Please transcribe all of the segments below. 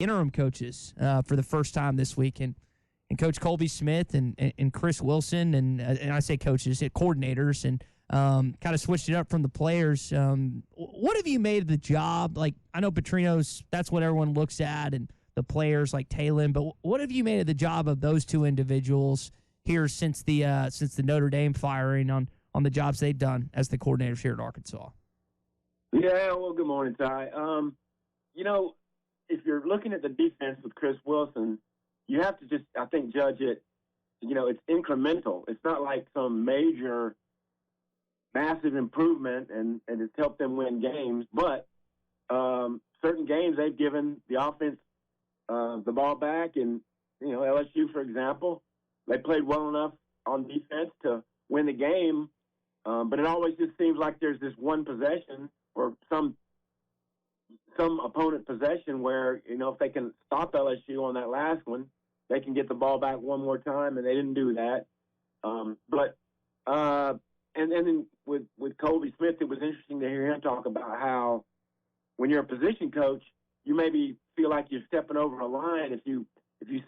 interim coaches for the first time this week, and Coach Colby Smith and Chris Wilson, and I say coaches, coordinators, and kind of switched it up from the players. What have you made of the job? Like, I know Petrino's, that's what everyone looks at, and the players like Talon, but what have you made of the job of those two individuals here since the Notre Dame firing on the jobs they've done as the coordinators here at Arkansas? Yeah, well, good morning, Ty. If you're looking at the defense with Chris Wilson, you have to just, I think, judge it. It's incremental. It's not like some major, massive improvement, and it's helped them win games. But certain games they've given the offense the ball back, and LSU, for example, they played well enough on defense to win the game. But it always just seems like there's this one possession or some opponent possession where, if they can stop LSU on that last one, they can get the ball back one more time, and they didn't do that. And then with Colby Smith, it was interesting to hear him talk about how when you're a position coach, you maybe feel like you're stepping over a line if you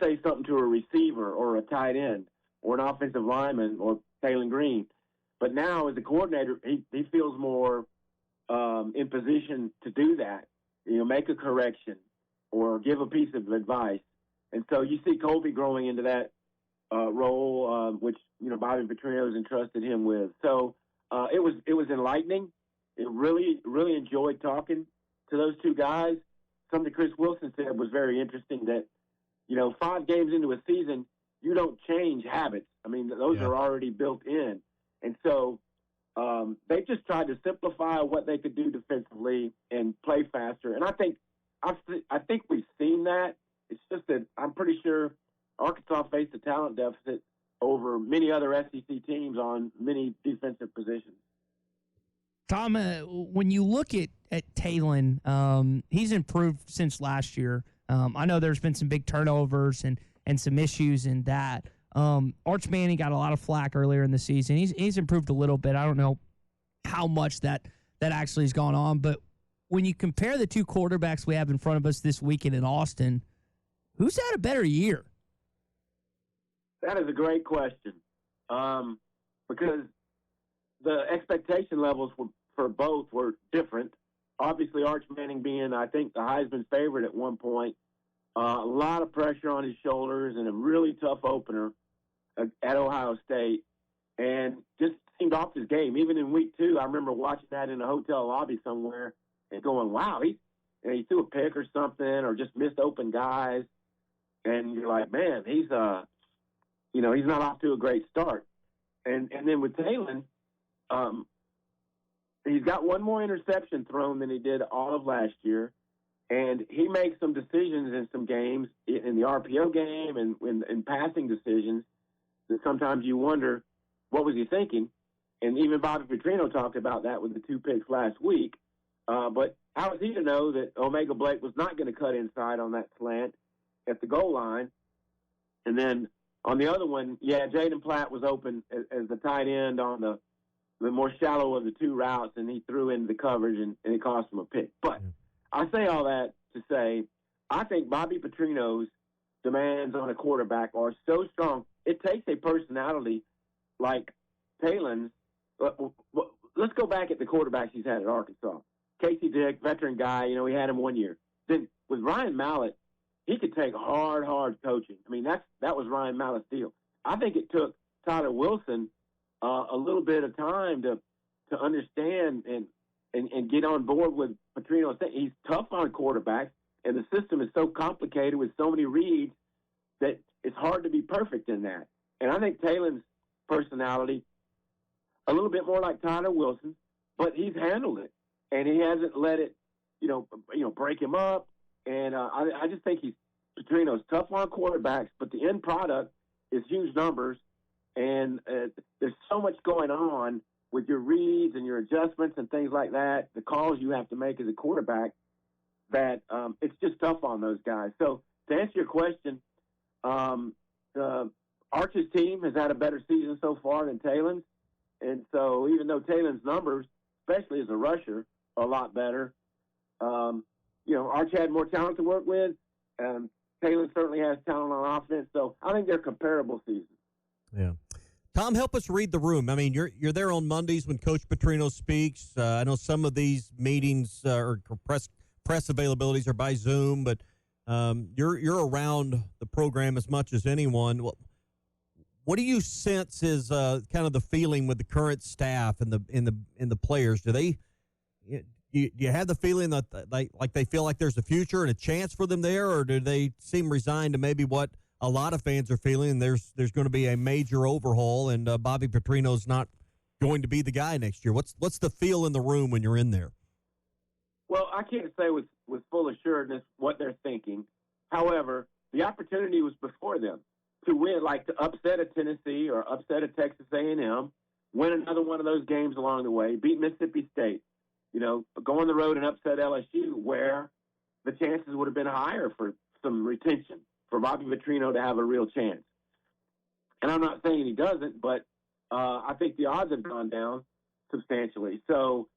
say something to a receiver or a tight end or an offensive lineman or Taylon Green. But now as a coordinator, he feels more in position to do that, make a correction or give a piece of advice. And so you see Colby growing into that role, which, Bobby Petrino's entrusted him with. So it was enlightening. It really enjoyed talking to those two guys. Something Chris Wilson said was very interesting, that, 5 games into a season, you don't change habits. I mean, those are already built in. And so they just tried to simplify what they could do defensively and play faster. And I think we've seen that. It's just that I'm pretty sure Arkansas faced a talent deficit over many other SEC teams on many defensive positions. Tom, when you look at Talon, he's improved since last year. I know there's been some big turnovers and some issues in that. Arch Manning got a lot of flack earlier in the season. He's improved a little bit. I don't know how much that actually has gone on, but when you compare the two quarterbacks we have in front of us this weekend in Austin, who's had a better year? That is a great question, because the expectation levels for both were different. Obviously, Arch Manning being, I think, the Heisman favorite at one point, a lot of pressure on his shoulders and a really tough opener at Ohio State, and just seemed off his game. Even in week 2, I remember watching that in a hotel lobby somewhere and going, wow, he threw a pick or something or just missed open guys. And you're like, man, he's not off to a great start. And then with Talon, he's got one more interception thrown than he did all of last year. And he makes some decisions in some games, in the RPO game and in passing decisions, that sometimes you wonder, what was he thinking? And even Bobby Petrino talked about that with the 2 picks last week. But how is he to know that Omega Blake was not going to cut inside on that slant at the goal line? And then on the other one, Jaden Platt was open as the tight end on the more shallow of the 2 routes, and he threw into the coverage, and it cost him a pick. But I say all that to say, I think Bobby Petrino's demands on a quarterback are so strong. It takes a personality like Talon's. Let's go back at the quarterbacks he's had at Arkansas. Casey Dick, veteran guy, he had him 1 year. Then with Ryan Mallett, he could take hard coaching. I mean, that was Ryan Mallett's deal. I think it took Tyler Wilson a little bit of time to understand and get on board with Petrino. He's tough on quarterbacks, and the system is so complicated with so many reads that it's hard to be perfect in that. And I think Talon's personality, a little bit more like Tyler Wilson, but he's handled it, and he hasn't let it, break him up. And I just think Petrino's tough on quarterbacks, but the end product is huge numbers, and there's so much going on with your reads and your adjustments and things like that, the calls you have to make as a quarterback, that it's just tough on those guys. So to answer your question, Arch's team has had a better season so far than Talon's. And so even though Talon's numbers, especially as a rusher, are a lot better, Arch had more talent to work with. Taylor certainly has talent on offense, so I think they're comparable seasons. Yeah. Tom, help us read the room. I mean, you're there on Mondays when Coach Petrino speaks. I know some of these meetings or press availabilities are by Zoom, but you're around the program as much as anyone. What do you sense is kind of the feeling with the current staff and the players? Do you have the feeling that they feel like there's a future and a chance for them there, or do they seem resigned to maybe what a lot of fans are feeling? There's going to be a major overhaul, and Bobby Petrino's not going to be the guy next year. What's the feel in the room when you're in there? Well, I can't say with full assuredness what they're thinking. However, the opportunity was before them to win, like to upset a Tennessee or upset a Texas A&M, win another one of those games along the way, beat Mississippi State, go on the road and upset LSU, where the chances would have been higher for some retention, for Bobby Petrino to have a real chance. And I'm not saying he doesn't, but I think the odds have gone down substantially. So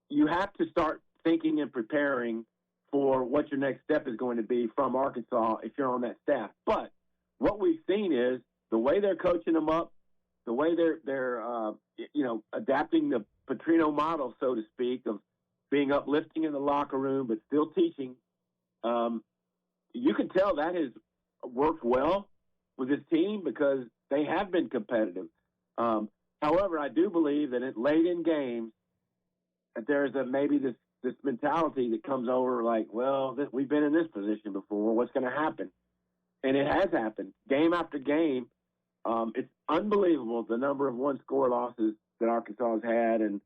you have to start thinking and preparing for what your next step is going to be from Arkansas if you're on that staff. But what we've seen is the way they're coaching them up, the way they're adapting the Petrino model, so to speak, of being uplifting in the locker room but still teaching. You can tell that has worked well with this team because they have been competitive. However, I do believe that late in games, that there's maybe this mentality that comes over like, well, we've been in this position before. What's going to happen? And it has happened game after game. It's unbelievable the number of one-score losses that Arkansas has had. And,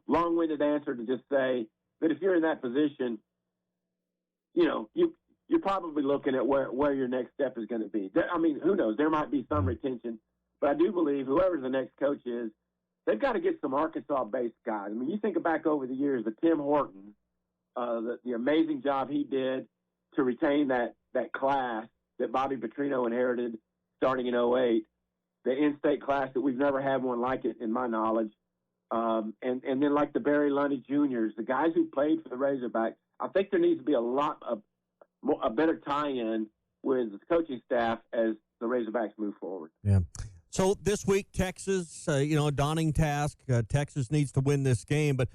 long-winded answer to just say that if you're in that position, you're probably looking at where your next step is going to be. I mean, who knows? There might be some retention. But I do believe whoever the next coach is, they've got to get some Arkansas-based guys. I mean, you think back over the years, the Tim Horton, the amazing job he did to retain that class that Bobby Petrino inherited starting in 2008, the in-state class that we've never had one like it in my knowledge, and then like the Barry Lundy Juniors, the guys who played for the Razorbacks. I think there needs to be a better tie-in with the coaching staff as the Razorbacks move forward. Yeah. So this week, Texas, a daunting task. Texas needs to win this game, but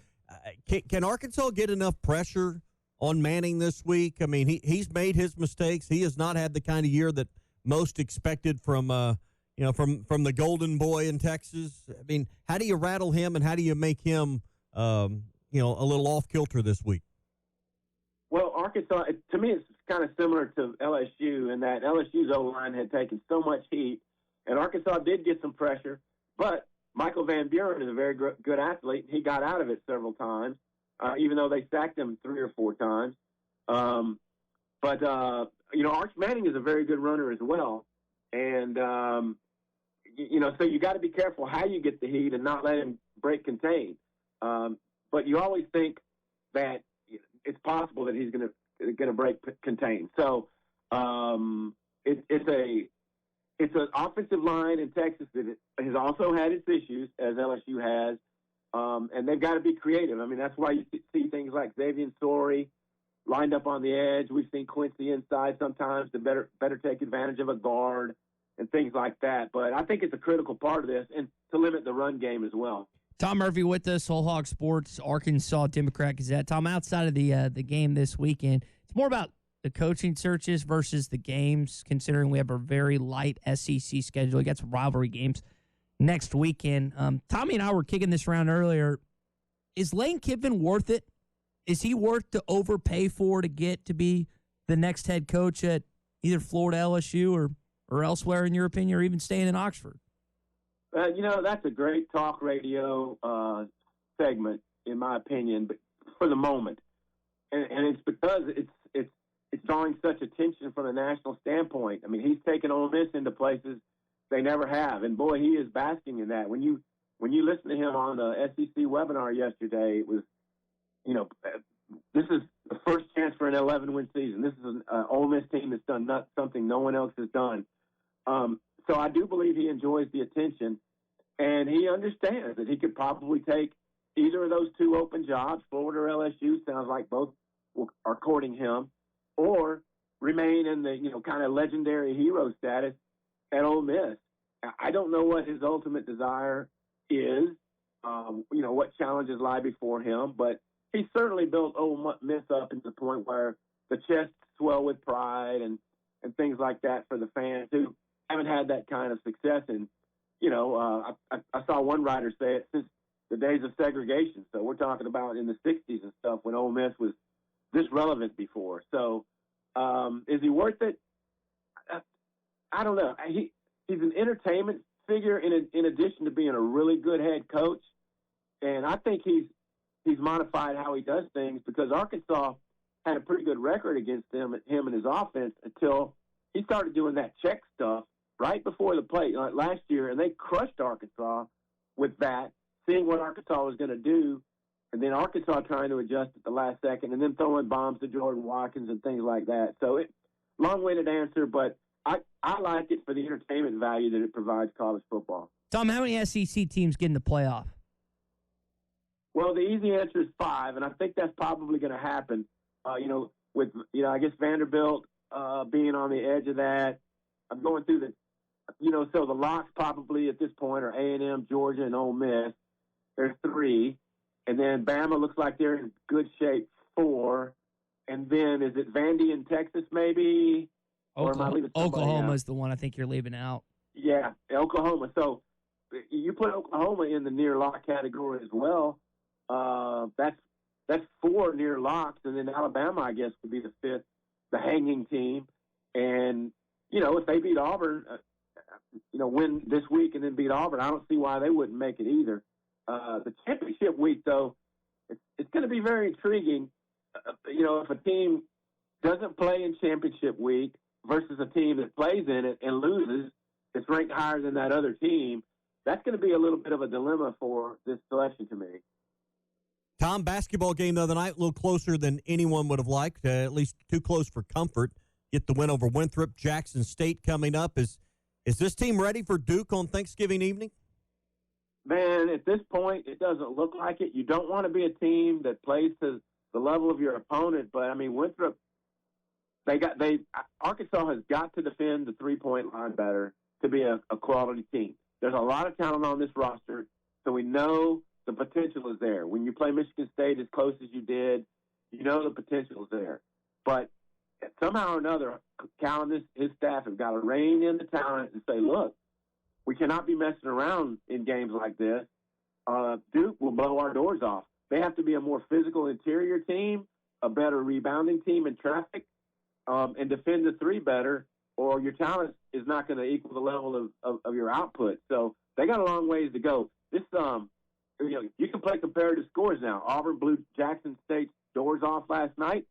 can Arkansas get enough pressure on Manning this week? I mean, he's made his mistakes. He has not had the kind of year that most expected from the Golden Boy in Texas. I mean, how do you rattle him and how do you make him, a little off kilter this week? Well, Arkansas, to me, it's kind of similar to LSU in that LSU's O-line had taken so much heat. And Arkansas did get some pressure, but Michael Van Buren is a very good athlete. He got out of it several times, even though they sacked him 3 or 4 times. But Arch Manning is a very good runner as well. And, so you got to be careful how you get the heat and not let him break contain. But you always think that it's possible that he's going to break contain. So it's an offensive line in Texas that has also had its issues, as LSU has, and they've got to be creative. I mean, that's why you see things like Xavier Story lined up on the edge. We've seen Quincy inside sometimes to better take advantage of a guard and things like that. But I think it's a critical part of this, and to limit the run game as well. Tom Murphy with us, Whole Hog Sports, Arkansas Democrat-Gazette. Tom, outside of the game this weekend, it's more about the coaching searches versus the games, considering we have a very light SEC schedule. We got some rivalry games next weekend. Tommy and I were kicking this around earlier. Is Lane Kiffin worth it? Is he worth to overpay for to get to be the next head coach at either Florida, LSU, or elsewhere, in your opinion, or even staying in Oxford? That's a great talk radio segment, in my opinion, but for the moment. And it's because it's drawing such attention from a national standpoint. I mean, he's taken Ole Miss into places they never have, and boy, he is basking in that. When you listen to him on the SEC webinar yesterday, it was, this is the first chance for an 11-win season. This is an Ole Miss team that's done something no one else has done. So I do believe he enjoys the attention, and he understands that he could probably take either of those 2 open jobs, Florida or LSU. Sounds like both are courting him. or remain in the, kind of legendary hero status at Ole Miss. I don't know what his ultimate desire is, what challenges lie before him, but he certainly built Ole Miss up to the point where the chest swell with pride and things like that for the fans who haven't had that kind of success. And, I saw one writer say it since the days of segregation. So we're talking about in the 60s and stuff when Ole Miss was this relevant before. So is he worth it? I don't know. He's an entertainment figure in addition to being a really good head coach. And I think he's modified how he does things because Arkansas had a pretty good record against him and his offense until he started doing that check stuff right before the play last year, and they crushed Arkansas with that, seeing what Arkansas was going to do, and then Arkansas trying to adjust at the last second, and then throwing bombs to Jordan Watkins and things like that. So long-winded answer, but I like it for the entertainment value that it provides college football. Tom, how many SEC teams get in the playoff? Well, the easy answer is 5, and I think that's probably going to happen. With I guess Vanderbilt being on the edge of that. I'm going through so the locks probably at this point are A&M, Georgia, and Ole Miss. There's 3, and then Bama looks like they're in good shape 4, and then is it Vandy in Texas maybe? Oklahoma is the one I think you're leaving out. Yeah, Oklahoma. So you put Oklahoma in the near lock category as well. That's 4 near locks, and then Alabama, I guess, would be the 5th, the hanging team. And if they beat Auburn, win this week and then beat Auburn, I don't see why they wouldn't make it either. The championship week, though, it's going to be very intriguing. If a team doesn't play in championship week versus a team that plays in it and loses, it's ranked higher than that other team, that's going to be a little bit of a dilemma for this selection committee. Tom, basketball game the other night, a little closer than anyone would have liked, at least too close for comfort. Get the win over Winthrop. Jackson State coming up. Is this team ready for Duke on Thanksgiving evening? Man, at this point, it doesn't look like it. You don't want to be a team that plays to the level of your opponent, but I mean, Winthrop, Arkansas has got to defend the 3-point line better to be a quality team. There's a lot of talent on this roster, so we know the potential is there. When you play Michigan State as close as you did, you know the potential is there. But somehow or another, Cal and his staff have got to rein in the talent and say, look, we cannot be messing around in games like this. Duke will blow our doors off. They have to be a more physical interior team, a better rebounding team in traffic, and defend the 3 better, or your talent is not going to equal the level of your output. So they got a long ways to go. This you can play comparative scores now. Auburn blew Jackson State's doors off last night,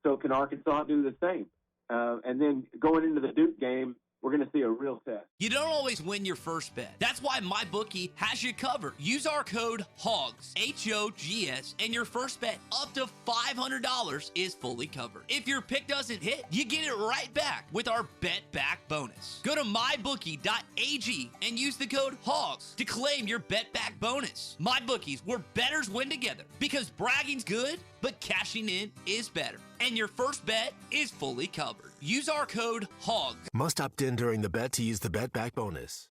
so can Arkansas do the same? And then going into the Duke game, we're going to see a real test. You don't always win your first bet. That's why MyBookie has you covered. Use our code HOGS, HOGS, and your first bet up to $500 is fully covered. If your pick doesn't hit, you get it right back with our Bet Back bonus. Go to mybookie.ag and use the code HOGS to claim your Bet Back bonus. MyBookie's where bettors win together because bragging's good, but cashing in is better. And your first bet is fully covered. Use our code HOGS. Must opt in during the bet to use the Bet Back bonus.